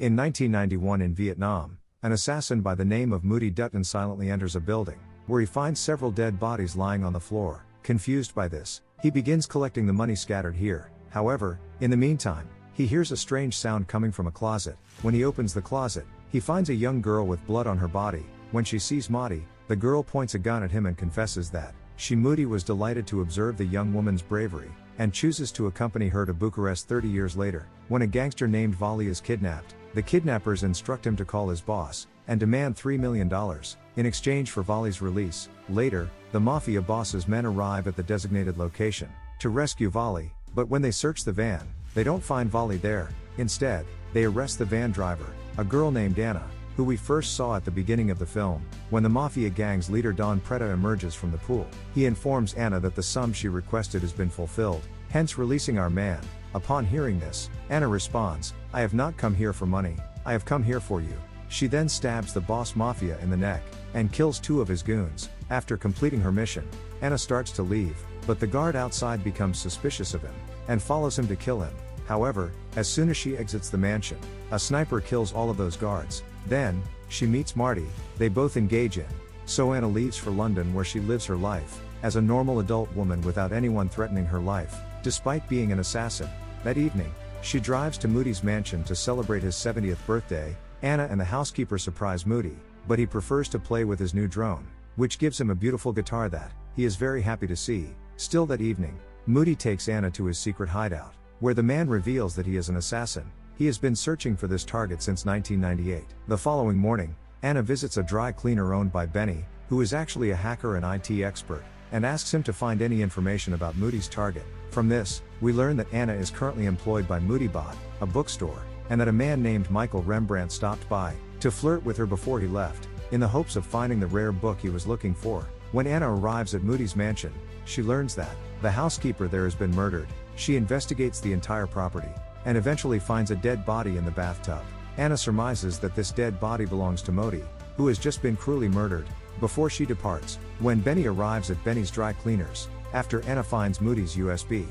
In 1991 in Vietnam, an assassin by the name of Moody silently enters a building, where he finds several dead bodies lying on the floor. Confused by this, he begins collecting the money scattered here. However, in the meantime, he hears a strange sound coming from a closet. When he opens the closet, he finds a young girl with blood on her body. When she sees Moody, the girl points a gun at him and confesses that Moody was delighted to observe the young woman's bravery, and chooses to accompany her to Bucharest 30 years later. When a gangster named Vali is kidnapped, the kidnappers instruct him to call his boss, and demand $3 million, in exchange for Vali's release. Later, the mafia boss's men arrive at the designated location, to rescue Vali, but when they search the van, they don't find Vali there. Instead, they arrest the van driver, a girl named Anna, who we first saw at the beginning of the film. When the mafia gang's leader Don Preta emerges from the pool, he informs Anna that the sum she requested has been fulfilled, hence releasing our man. Upon hearing this, Anna responds, "I have not come here for money, I have come here for you." She then stabs the boss mafia in the neck, and kills 2 of his goons. After completing her mission, Anna starts to leave, but the guard outside becomes suspicious of him, and follows him to kill him. However, as soon as she exits the mansion, a sniper kills all of those guards. Then, she meets Marty, they both engage in. So Anna leaves for London, where she lives her life, as a normal adult woman without anyone threatening her life, despite being an assassin. That evening, she drives to Moody's mansion to celebrate his 70th birthday. Anna and the housekeeper surprise Moody, but he prefers to play with his new drone, which gives him a beautiful guitar that he is very happy to see. Still that evening, Moody takes Anna to his secret hideout, where the man reveals that he is an assassin. He has been searching for this target since 1998. The following morning, Anna visits a dry cleaner owned by Benny, who is actually a hacker and IT expert, and asks him to find any information about Moody's target. From this, we learn that Anna is currently employed by Moodybot, a bookstore, and that a man named Michael Rembrandt stopped by to flirt with her before he left, in the hopes of finding the rare book he was looking for. When Anna arrives at Moody's mansion, she learns that the housekeeper there has been murdered. She investigates the entire property, and eventually finds a dead body in the bathtub. Anna surmises that this dead body belongs to Moody, who has just been cruelly murdered. Before she departs, when Benny arrives at Benny's dry cleaners, after Anna finds Moody's USB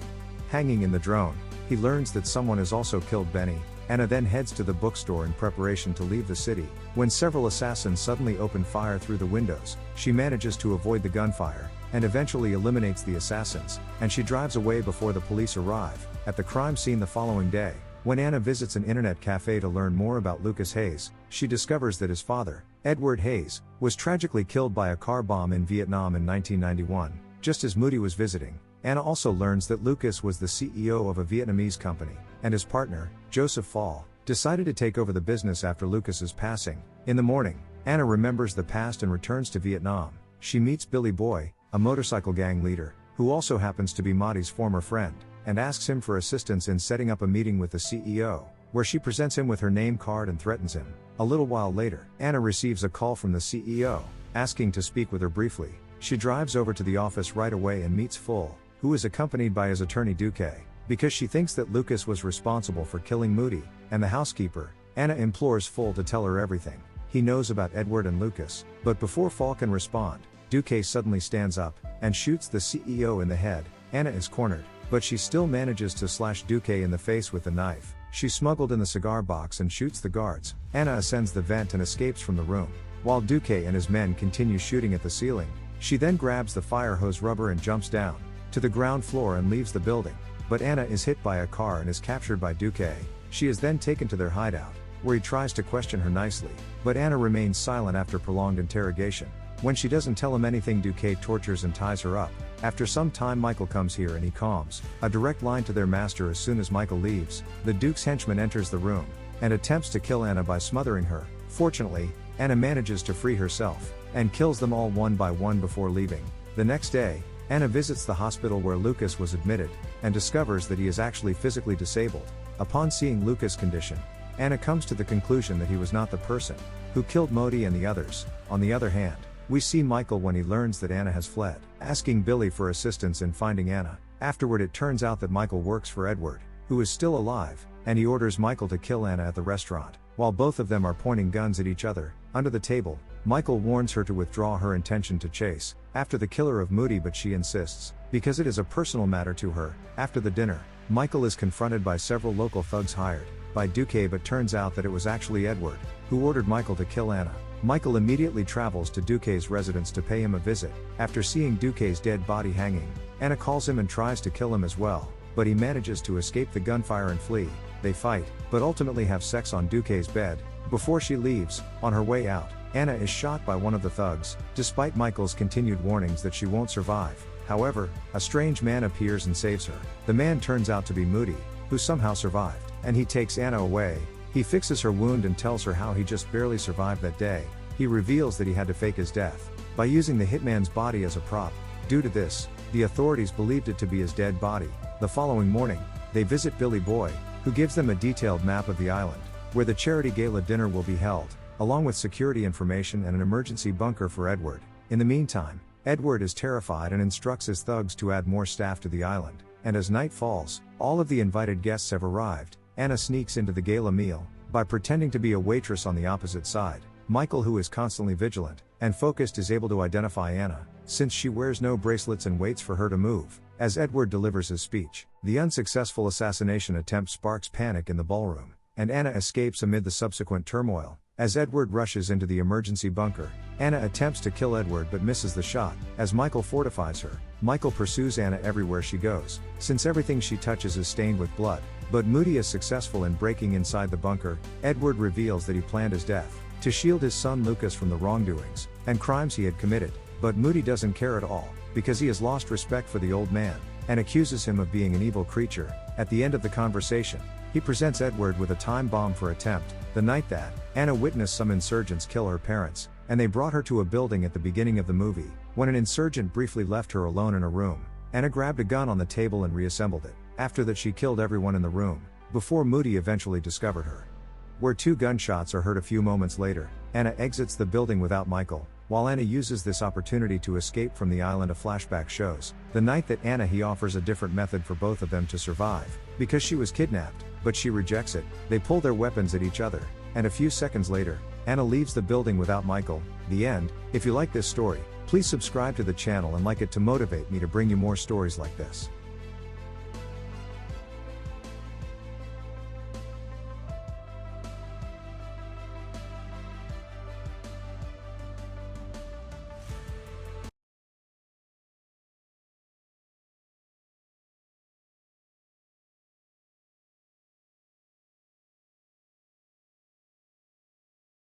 hanging in the drone, he learns that someone has also killed Benny. Anna then heads to the bookstore in preparation to leave the city. When several assassins suddenly open fire through the windows, she manages to avoid the gunfire, and eventually eliminates the assassins, and she drives away before the police arrive. At the crime scene the following day, when Anna visits an internet cafe to learn more about Lucas Hayes, she discovers that his father, Edward Hayes, was tragically killed by a car bomb in Vietnam in 1991, just as Moody was visiting. Anna also learns that Lucas was the CEO of a Vietnamese company, and his partner, Joseph Fall, decided to take over the business after Lucas's passing. In the morning, Anna remembers the past and returns to Vietnam. She meets Billy Boy, a motorcycle gang leader, who also happens to be Moody's former friend, and asks him for assistance in setting up a meeting with the CEO, where she presents him with her name card and threatens him. A little while later, Anna receives a call from the CEO, asking to speak with her briefly. She drives over to the office right away and meets Full, who is accompanied by his attorney Duque. Because she thinks that Lucas was responsible for killing Moody and the housekeeper, Anna implores Full to tell her everything he knows about Edward and Lucas. But before Fall can respond, Duque suddenly stands up and shoots the CEO in the head. Anna is cornered, but she still manages to slash Duque in the face with the knife she smuggled in the cigar box and shoots the guards. Anna ascends the vent and escapes from the room, while Duque and his men continue shooting at the ceiling. She then grabs the fire hose rubber and jumps down to the ground floor and leaves the building. But Anna is hit by a car and is captured by Duque. She is then taken to their hideout, where he tries to question her nicely, but Anna remains silent after prolonged interrogation. When she doesn't tell him anything, Duque tortures and ties her up. After some time, Michael comes here and he calms a direct line to their master. As soon as Michael leaves, the Duke's henchman enters the room and attempts to kill Anna by smothering her. Fortunately, Anna manages to free herself and kills them all one by one before leaving. The next day, Anna visits the hospital where Lucas was admitted, and discovers that he is actually physically disabled. Upon seeing Lucas' condition, Anna comes to the conclusion that he was not the person who killed Moody and the others. On the other hand, we see Michael when he learns that Anna has fled, asking Billy for assistance in finding Anna. Afterward, it turns out that Michael works for Edward, who is still alive, and he orders Michael to kill Anna at the restaurant. While both of them are pointing guns at each other, under the table, Michael warns her to withdraw her intention to chase after the killer of Moody, but she insists, because it is a personal matter to her. After the dinner, Michael is confronted by several local thugs hired by Duque, but turns out that it was actually Edward, who ordered Michael to kill Anna. Michael immediately travels to Duque's residence to pay him a visit. After seeing Duque's dead body hanging, Anna calls him and tries to kill him as well, but he manages to escape the gunfire and flee. They fight, but ultimately have sex on Duque's bed. Before she leaves, on her way out, Anna is shot by one of the thugs, despite Michael's continued warnings that she won't survive. However, a strange man appears and saves her. The man turns out to be Moody, who somehow survived, and he takes Anna away. He fixes her wound and tells her how he just barely survived that day. He reveals that he had to fake his death by using the hitman's body as a prop. Due to this, the authorities believed it to be his dead body. The following morning, they visit Billy Boy, who gives them a detailed map of the island, where the charity gala dinner will be held, along with security information and an emergency bunker for Edward. In the meantime, Edward is terrified and instructs his thugs to add more staff to the island, and as night falls, all of the invited guests have arrived. Anna sneaks into the gala meal by pretending to be a waitress on the opposite side. Michael, who is constantly vigilant and focused, is able to identify Anna, since she wears no bracelets, and waits for her to move. As Edward delivers his speech, the unsuccessful assassination attempt sparks panic in the ballroom, and Anna escapes amid the subsequent turmoil. As Edward rushes into the emergency bunker, Anna attempts to kill Edward but misses the shot. As Michael fortifies her, Michael pursues Anna everywhere she goes, since everything she touches is stained with blood. But Moody is successful in breaking inside the bunker. Edward reveals that he planned his death to shield his son Lucas from the wrongdoings and crimes he had committed. But Moody doesn't care at all, because he has lost respect for the old man, and accuses him of being an evil creature. At the end of the conversation, he presents Edward with a time bomb for attempt. The night that Anna witnessed some insurgents kill her parents, and they brought her to a building at the beginning of the movie. When an insurgent briefly left her alone in a room, Anna grabbed a gun on the table and reassembled it. After that, she killed everyone in the room, before Moody eventually discovered her. Where 2 gunshots are heard a few moments later, Anna exits the building without Michael. While Anna uses this opportunity to escape from the island, a flashback shows the night that he offers a different method for both of them to survive, because she was kidnapped, but she rejects it. They pull their weapons at each other, and a few seconds later, Anna leaves the building without Michael. The end. If you like this story, please subscribe to the channel and like it to motivate me to bring you more stories like this.